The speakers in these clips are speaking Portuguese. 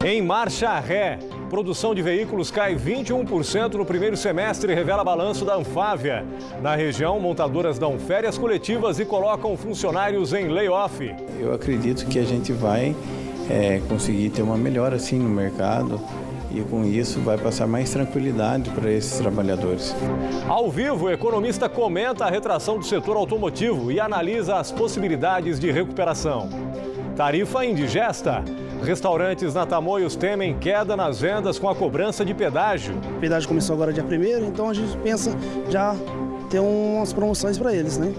Em marcha ré, produção de veículos cai 21% no primeiro semestre, revela balanço da Anfávia. Na região, montadoras dão férias coletivas e colocam funcionários em layoff. Eu acredito que a gente vai conseguir ter uma melhora assim no mercado e com isso vai passar mais tranquilidade para esses trabalhadores. Ao vivo, o economista comenta a retração do setor automotivo e analisa as possibilidades de recuperação. Tarifa indigesta. Restaurantes na Tamoios temem queda nas vendas com a cobrança de pedágio. O pedágio começou agora dia 1º, então a gente pensa já ter umas promoções para eles, né?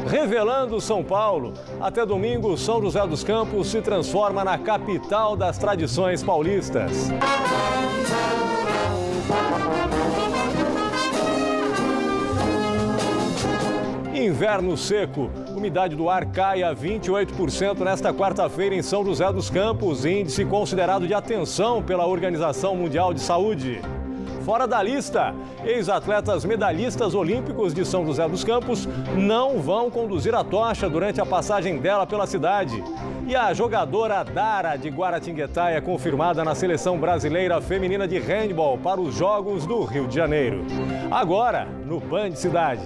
Revelando São Paulo, até domingo, São José dos Campos se transforma na capital das tradições paulistas. Inverno seco. Umidade do ar cai a 28% nesta quarta-feira em São José dos Campos, índice considerado de atenção pela Organização Mundial de Saúde. Fora da lista, ex-atletas medalhistas olímpicos de São José dos Campos não vão conduzir a tocha durante a passagem dela pela cidade. E a jogadora Dara de Guaratinguetá é confirmada na seleção brasileira feminina de handebol para os Jogos do Rio de Janeiro. Agora, no Band Cidade.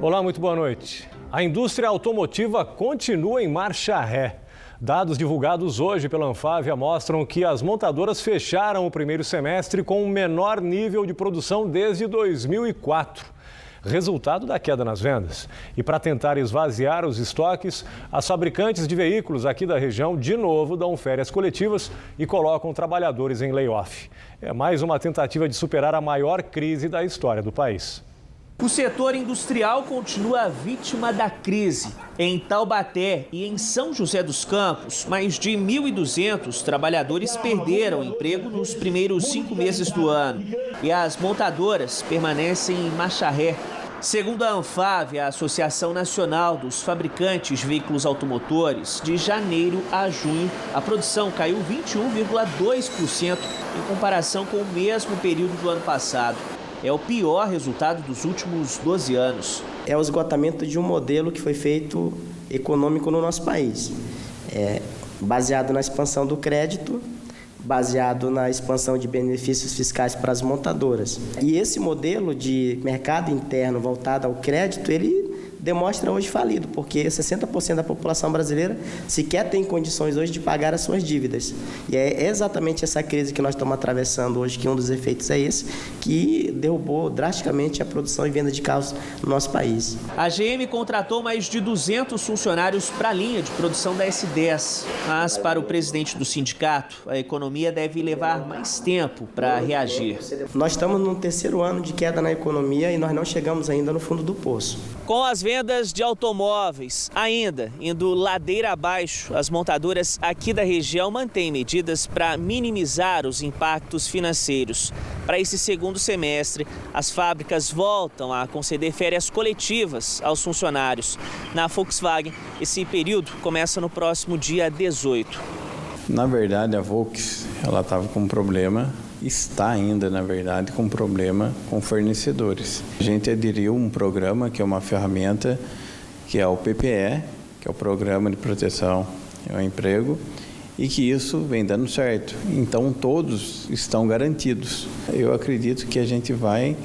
Olá, muito boa noite. A indústria automotiva continua em marcha ré. Dados divulgados hoje pela Anfávia mostram que as montadoras fecharam o primeiro semestre com o menor nível de produção desde 2004. Resultado da queda nas vendas. E para tentar esvaziar os estoques, as fabricantes de veículos aqui da região de novo dão férias coletivas e colocam trabalhadores em layoff. É mais uma tentativa de superar a maior crise da história do país. O setor industrial continua vítima da crise. Em Taubaté e em São José dos Campos, mais de 1.200 trabalhadores perderam emprego nos primeiros 5 meses do ano. E as montadoras permanecem em marcha ré. Segundo a Anfávia, a Associação Nacional dos Fabricantes de Veículos Automotores, de janeiro a junho, a produção caiu 21,2% em comparação com o mesmo período do ano passado. É o pior resultado dos últimos 12 anos. É o esgotamento de um modelo que foi feito econômico no nosso país. Baseado na expansão do crédito, baseado na expansão de benefícios fiscais para as montadoras. E esse modelo de mercado interno voltado ao crédito, ele demonstra hoje falido, porque 60% da população brasileira sequer tem condições hoje de pagar as suas dívidas. E é exatamente essa crise que nós estamos atravessando hoje, que um dos efeitos é esse, que derrubou drasticamente a produção e venda de carros no nosso país. A GM contratou mais de 200 funcionários para a linha de produção da S10, mas para o presidente do sindicato, a economia deve levar mais tempo para reagir. Nós estamos no 3º ano de queda na economia e nós não chegamos ainda no fundo do poço. Com as vendas de automóveis ainda indo ladeira abaixo, as montadoras aqui da região mantêm medidas para minimizar os impactos financeiros. Para esse segundo semestre, as fábricas voltam a conceder férias coletivas aos funcionários. Na Volkswagen, esse período começa no próximo dia 18. Na verdade, a Volks, ela estava com um problema. Está ainda, na verdade, com problema com fornecedores. A gente aderiu um programa que é uma ferramenta que é o PPE, que é o Programa de Proteção ao Emprego, e que isso vem dando certo. Então, todos estão garantidos. Eu acredito que a gente vai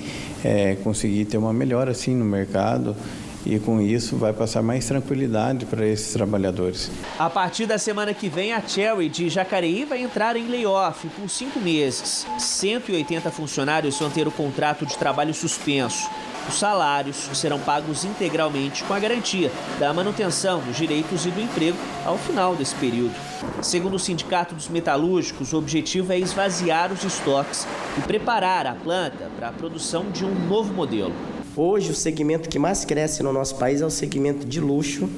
conseguir ter uma melhora assim no mercado e com isso vai passar mais tranquilidade para esses trabalhadores. A partir da semana que vem, a Chery de Jacareí vai entrar em layoff por 5 meses. 180 funcionários vão ter o contrato de trabalho suspenso. Os salários serão pagos integralmente com a garantia da manutenção dos direitos e do emprego ao final desse período. Segundo o Sindicato dos Metalúrgicos, o objetivo é esvaziar os estoques e preparar a planta para a produção de um novo modelo. Hoje, o segmento que mais cresce no nosso país é o segmento de luxo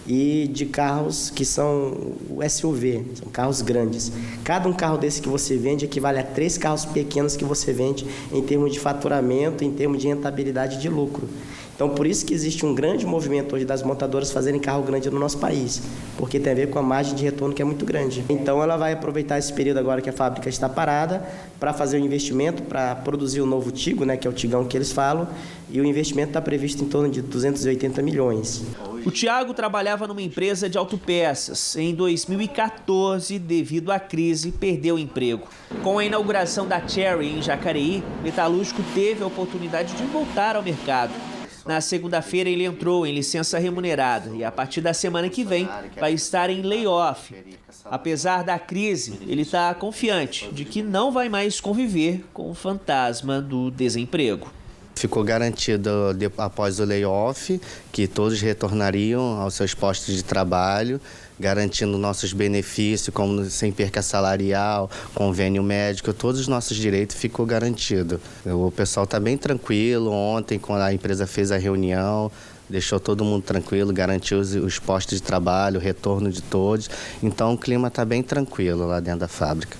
e de carros que são o SUV, são carros grandes. Cada um carro desse que você vende equivale a 3 carros pequenos que você vende em termos de faturamento, em termos de rentabilidade de lucro. Então, Então, por isso que existe um grande movimento hoje das montadoras fazerem carro grande no nosso país, porque tem a ver com a margem de retorno que é muito grande. Então, ela vai aproveitar esse período agora que a fábrica está parada para fazer o investimento, para produzir o novo Tigo, né, que é o Tigão que eles falam, e o investimento está previsto em torno de 280 milhões. O Thiago trabalhava numa empresa de autopeças. Em 2014, devido à crise, perdeu o emprego. Com a inauguração da Chery em Jacareí, o metalúrgico teve a oportunidade de voltar ao mercado. Na segunda-feira, ele entrou em licença remunerada e, a partir da semana que vem, vai estar em layoff. Apesar da crise, ele está confiante de que não vai mais conviver com o fantasma do desemprego. Ficou garantido após o layoff que todos retornariam aos seus postos de trabalho, garantindo nossos benefícios, como sem perca salarial, convênio médico, todos os nossos direitos ficou garantido. O pessoal está bem tranquilo. Ontem, quando a empresa fez a reunião, deixou todo mundo tranquilo, garantiu os postos de trabalho, o retorno de todos. Então, o clima está bem tranquilo lá dentro da fábrica.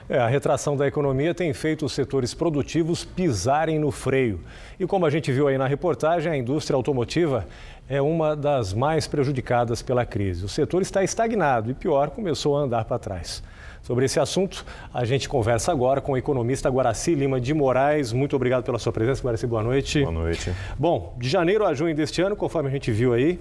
A retração da economia tem feito os setores produtivos pisarem no freio. E como a gente viu aí na reportagem, a indústria automotiva é uma das mais prejudicadas pela crise. O setor está estagnado e, pior, começou a andar para trás. Sobre esse assunto, a gente conversa agora com o economista Guaraci Lima de Moraes. Muito obrigado pela sua presença, Guaraci. Boa noite. Boa noite. Bom, de janeiro a junho deste ano, conforme a gente viu aí,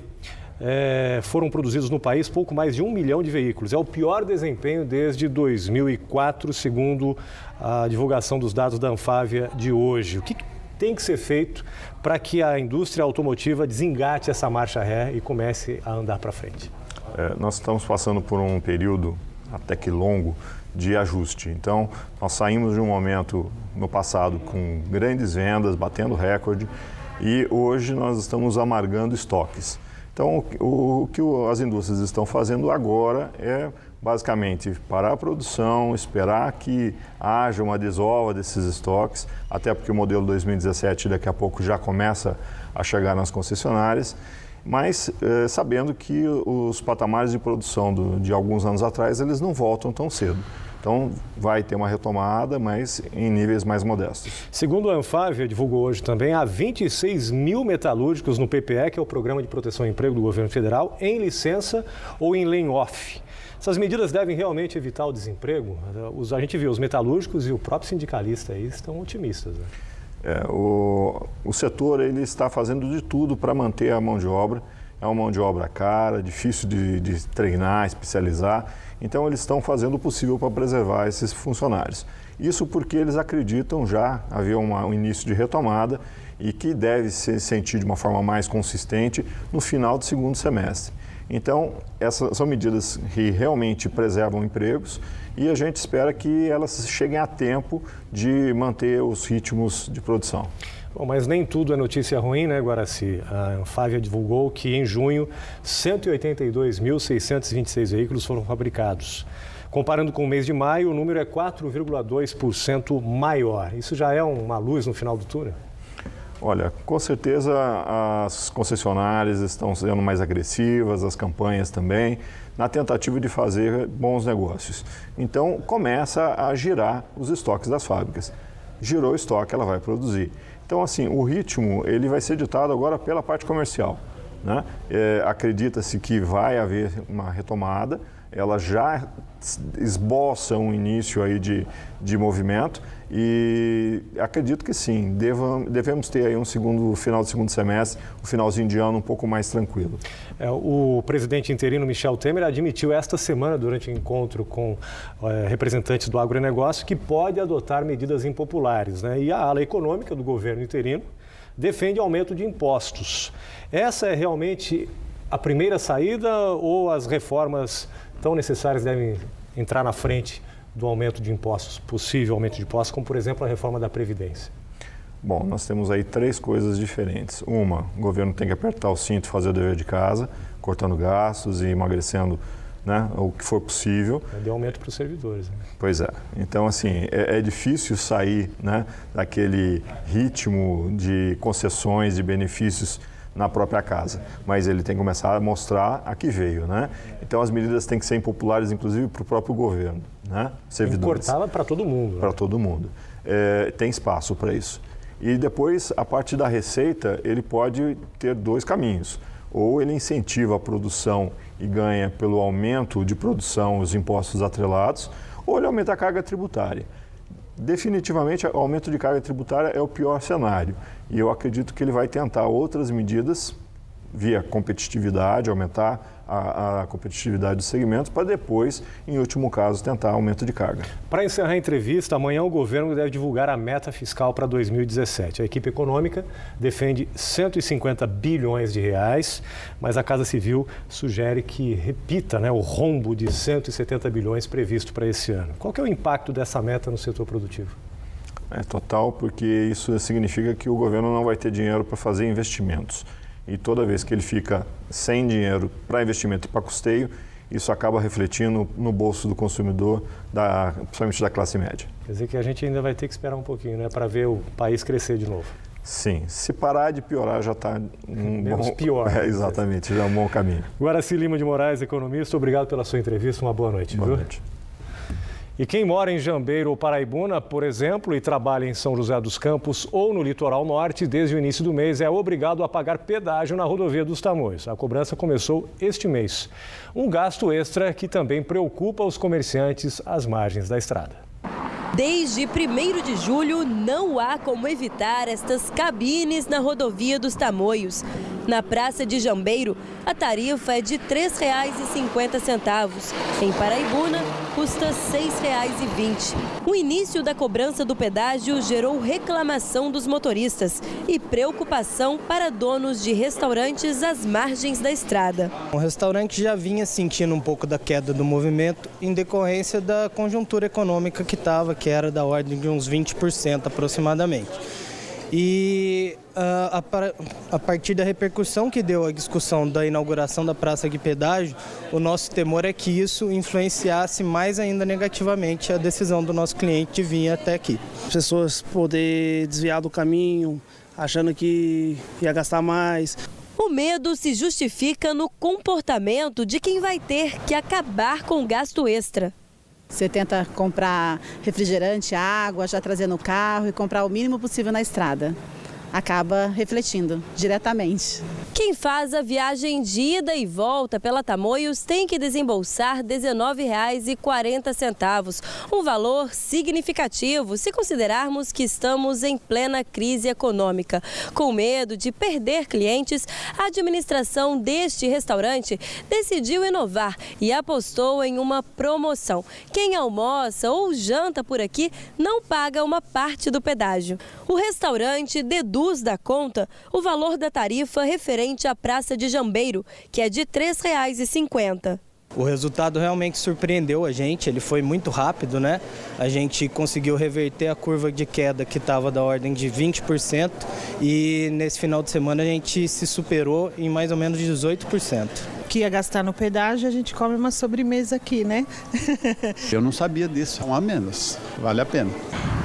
foram produzidos no país pouco mais de 1 milhão de veículos. É o pior desempenho desde 2004, segundo a divulgação dos dados da Anfávia de hoje. O que tem que ser feito para que a indústria automotiva desengate essa marcha ré e comece a andar para frente? Nós estamos passando por um período até que longo de ajuste. Então, nós saímos de um momento no passado com grandes vendas, batendo recorde, e hoje nós estamos amargando estoques. Então, o que as indústrias estão fazendo agora é basicamente parar a produção, esperar que haja uma desova desses estoques, até porque o modelo 2017 daqui a pouco já começa a chegar nas concessionárias, mas sabendo que os patamares de produção de alguns anos atrás, eles não voltam tão cedo. Então, vai ter uma retomada, mas em níveis mais modestos. Segundo a Anfávia, divulgou hoje também, há 26 mil metalúrgicos no PPE, que é o Programa de Proteção ao Emprego do Governo Federal, em licença ou em layoff. Essas medidas devem realmente evitar o desemprego? A gente viu, os metalúrgicos e o próprio sindicalista aí estão otimistas, né? O setor ele está fazendo de tudo para manter a mão de obra. É uma mão de obra cara, difícil de treinar, especializar. Então, eles estão fazendo o possível para preservar esses funcionários. Isso porque eles acreditam já haver um início de retomada e que deve se sentir de uma forma mais consistente no final do segundo semestre. Então, essas são medidas que realmente preservam empregos e a gente espera que elas cheguem a tempo de manter os ritmos de produção. Bom, mas nem tudo é notícia ruim, né, Guaraci? A Anfávia divulgou que em junho 182.626 veículos foram fabricados. Comparando com o mês de maio, o número é 4,2% maior. Isso já é uma luz no final do túnel? Olha, com certeza as concessionárias estão sendo mais agressivas, as campanhas também, na tentativa de fazer bons negócios. Então, começa a girar os estoques das fábricas. Girou o estoque, ela vai produzir. Então, assim, o ritmo ele vai ser ditado agora pela parte comercial, né? Acredita-se que vai haver uma retomada, ela já esboça um início aí de movimento e acredito que sim, devemos ter aí final do segundo semestre, um finalzinho de ano um pouco mais tranquilo. O presidente interino Michel Temer admitiu esta semana, durante um encontro com representantes do agronegócio, que pode adotar medidas impopulares, né? E a ala econômica do governo interino defende aumento de impostos. Essa é realmente a primeira saída ou as reformas tão necessárias devem entrar na frente do aumento de impostos, possível aumento de impostos, como, por exemplo, a reforma da Previdência? Bom, nós temos aí 3 coisas diferentes. Uma, o governo tem que apertar o cinto e fazer o dever de casa, cortando gastos e emagrecendo, né, o que for possível. Deu aumento para os servidores, né? Pois é. Então, assim, é difícil sair, né, daquele ritmo de concessões, de benefícios na própria casa, mas ele tem que começar a mostrar a que veio, né? Então as medidas têm que ser impopulares, inclusive para o próprio governo, né? Servidores. Importava para todo mundo. Para todo mundo. Tem espaço para isso. E depois, a parte da receita, ele pode ter dois caminhos. Ou ele incentiva a produção e ganha pelo aumento de produção os impostos atrelados, ou ele aumenta a carga tributária. Definitivamente, o aumento de carga tributária é o pior cenário. E eu acredito que ele vai tentar outras medidas via competitividade, aumentar a competitividade dos segmentos, para depois, em último caso, tentar aumento de carga. Para encerrar a entrevista, amanhã o governo deve divulgar a meta fiscal para 2017. A equipe econômica defende 150 bilhões de reais, mas a Casa Civil sugere que repita, o rombo de 170 bilhões previsto para esse ano. Qual que é o impacto dessa meta no setor produtivo? É total, porque isso significa que o governo não vai ter dinheiro para fazer investimentos. E toda vez que ele fica sem dinheiro para investimento e para custeio, isso acaba refletindo no bolso do consumidor, principalmente da classe média. Quer dizer que a gente ainda vai ter que esperar um pouquinho, para ver o país crescer de novo. Sim, se parar de piorar já está menos pior. Exatamente, já é um bom caminho. Guaraci Lima de Moraes, economista, obrigado pela sua entrevista, uma boa noite. Boa noite. E quem mora em Jambeiro ou Paraibuna, por exemplo, e trabalha em São José dos Campos ou no litoral norte, desde o início do mês é obrigado a pagar pedágio na rodovia dos Tamoios. A cobrança começou este mês. Um gasto extra que também preocupa os comerciantes às margens da estrada. Desde 1º de julho, não há como evitar estas cabines na rodovia dos Tamoios. Na Praça de Jambeiro, a tarifa é de R$ 3,50. Em Paraibuna, custa R$ 6,20. O início da cobrança do pedágio gerou reclamação dos motoristas e preocupação para donos de restaurantes às margens da estrada. O restaurante já vinha sentindo um pouco da queda do movimento em decorrência da conjuntura econômica que era da ordem de uns 20% aproximadamente. E a partir da repercussão que deu a discussão da inauguração da praça de pedágio, o nosso temor é que isso influenciasse mais ainda negativamente a decisão do nosso cliente de vir até aqui. As pessoas poder desviar do caminho, achando que ia gastar mais. O medo se justifica no comportamento de quem vai ter que acabar com o gasto extra. Você tenta comprar refrigerante, água, já trazer no carro e comprar o mínimo possível na estrada. Acaba refletindo diretamente. Quem faz a viagem de ida e volta pela Tamoios tem que desembolsar R$ 19,40, um valor significativo se considerarmos que estamos em plena crise econômica. Com medo de perder clientes, a administração deste restaurante decidiu inovar e apostou em uma promoção. Quem almoça ou janta por aqui não paga uma parte do pedágio. O restaurante deduz da conta o valor da tarifa referente à Praça de Jambeiro, que é de R$ 3,50. O resultado realmente surpreendeu a gente, ele foi muito rápido, A gente conseguiu reverter a curva de queda que estava da ordem de 20% e nesse final de semana a gente se superou em mais ou menos 18%. Que ia gastar no pedágio, a gente come uma sobremesa aqui, Eu não sabia disso, é um a menos, vale a pena.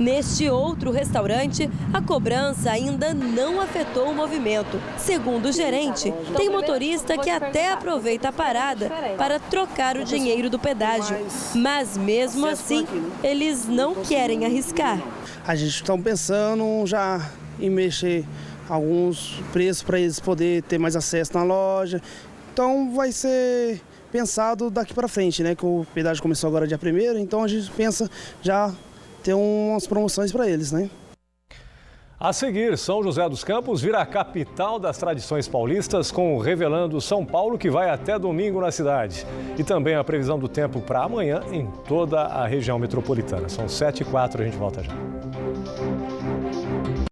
Neste outro restaurante, a cobrança ainda não afetou o movimento. Segundo o gerente, tem motorista que até aproveita a parada para trocar o dinheiro do pedágio. Mas mesmo assim, eles não querem arriscar. A gente está pensando já em mexer alguns preços para eles poderem ter mais acesso na loja. Então vai ser pensado daqui para frente, que o pedágio começou agora dia 1º, então a gente pensa já ter umas promoções para eles, A seguir, São José dos Campos vira a capital das tradições paulistas, com o Revelando São Paulo, que vai até domingo na cidade. E também a previsão do tempo para amanhã em toda a região metropolitana. São 7h04, a gente volta já.